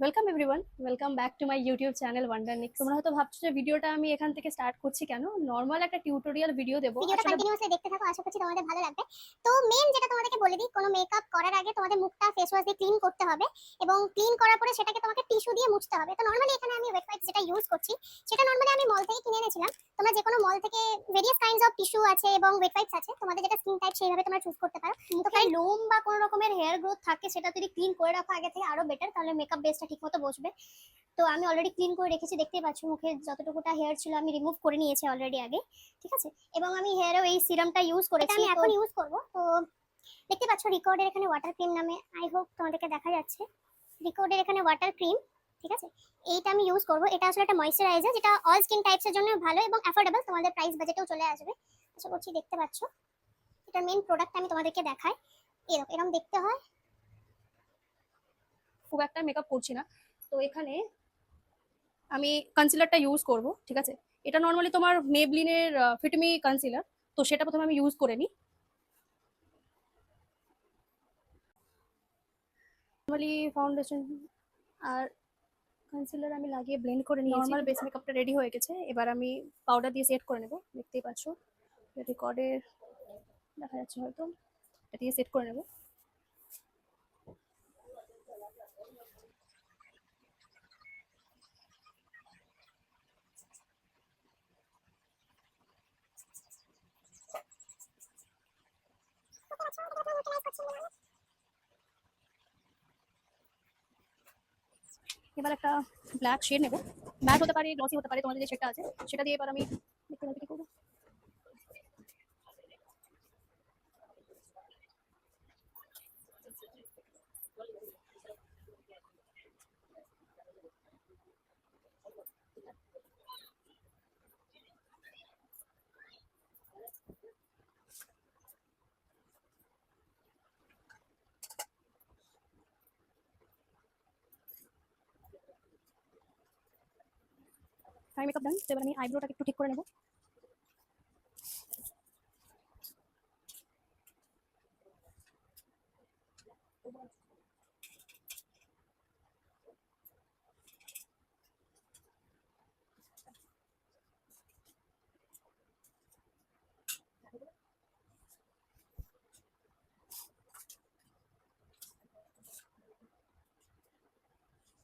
Welcome everyone, welcome back to my YouTube channel Wondernix. তোমরা হয়তো ভাবছো যে ভিডিওটা আমি এখান থেকে স্টার্ট করছি কেন। নর্মাল একটা টিউটোরিয়াল ভিডিও দেবো। ভিডিওটা কন্টিনিউয়াসলি দেখতে থাকো, আশা করছি তোমাদের ভালো লাগবে। তো মেন যেটা তোমাদেরকে বলে দিই, কোনো মেকআপ করার আগে তোমাদের মুখটা ফেস ওয়াশ দিয়ে ক্লিন করতে হবে এবং ক্লিন করার পরে সেটাকে তোমাকে টিস্যু দিয়ে মুছতে হবে। তো নরমালি এখানে আমি ওয়েট ওয়াইপস যেটা ইউজ করছি সেটা নরমালি আমি মল থেকে কিনে এনেছিলাম। তোমরা যে কোনো মল থেকে ভেরিয়াস কাইন্ডস অফ টিস্যু আছে এবং ওয়েট ওয়াইপস আছে, তোমাদের যেটা স্কিন টাইপ সেইভাবে তোমরা চুজ করতে পারো। তো প্রায় লোম বা কোনো রকমের হেয়ার গ্রোথ থাকে, সেটা যদি ক্লিন করে রাখো আগে থেকে আরো বেটার, তাহলে মেকআপ বেসটা ঠিকমতো বসবে। তো আমি অলরেডি ক্লিন করে রেখেছি, দেখতেই পাচ্ছ মুখে যতটুকুটা হেয়ার ছিল আমি রিমুভ করে নিয়েছি অলরেডি আগে, ঠিক আছে। এবং আমি হেয়ারেও এই সিরামটা ইউজ করেছি, আমি এখন ইউজ করব। তো দেখতে পাচ্ছ রিকর্ডের এখানে ওয়াটার ক্রিম নামে, আই হোপ তোমাদেরকে দেখা যাচ্ছে রিকর্ডের এখানে ওয়াটার ক্রিম, ঠিক আছে। এইটা আমি ইউজ করব। এটা আসলে একটা ময়শ্চারাইজার যেটা অল স্কিন টাইপসের জন্য ভালো এবং অ্যাফোর্ডেবল, তোমাদের প্রাইস বাজেটেও চলে আসবে আশা করছি। দেখতে পাচ্ছ এটার মেইন প্রোডাক্ট আমি তোমাদেরকে দেখাই, এরকম দেখতে হয়। খুব একটা মেকআপ করছি না, তো এখানে আমি কনসিলারটা ইউজ করব, ঠিক আছে। এটা নর্মালি তোমার মেবলিনের ফিটমি কনসিলার, তো সেটা প্রথমে আমি ইউজ করে নিই। নর্মালি ফাউন্ডেশন আর কনসিলার আমি লাগিয়ে ব্লেন্ড করে নিয়েছি। নর্মাল বেস মেকআপটা রেডি হয়ে গেছে, এবার আমি পাউডার দিয়ে সেট করে নেব। দেখতেই পাচ্ছ রেকর্ডে দেখা যাচ্ছে হয়তো, এটা দিয়ে সেট করে নেব। এবার একটা ব্ল্যাক শেড নেব, ম্যাট হতে পারে, গ্লসি হতে পারে, তোমাদের যে শেডটা আছে সেটা দিয়ে এবার আমি দেখতে পাচ্ছি কি করবো। আই মেকআপ ডান, তো এবার আমি আইব্রোটাকে একটু ঠিক করে নেব।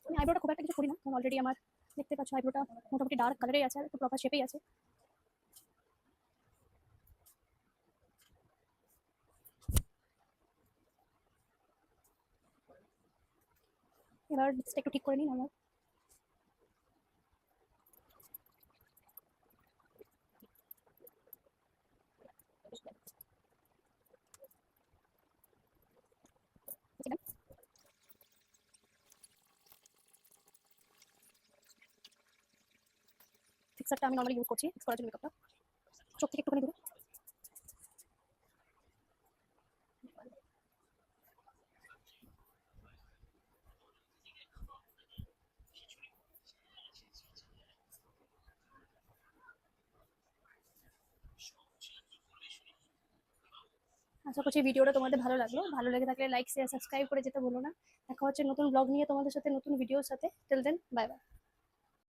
আমি আইব্রোটা খুব একটা কিছু করি না, কারণ অলরেডি আমার দেখতে পাচ্ছ আইব্রোটা মোটামুটি ডার্ক কালারেই আছে আর একটু প্রপার শেপেই আছে। এবার লিপসটা একটু ঠিক করে নিই আমার। ফিক্সারটা আমি নর্মালি ইউজ করছি ফিক্স করার জন্য মেকআপটা, চোখ থেকে একটুখানি দূরে। আশা করছি ভিডিওটা তোমাদের ভালো লাগলো। ভালো লেগে থাকলে লাইক শেয়ার সাবস্ক্রাইব করে যেতে ভুলো না। দেখা হচ্ছে নতুন ব্লগ নিয়ে তোমাদের সাথে, নতুন ভিডিওর সাথে। Till then bye by.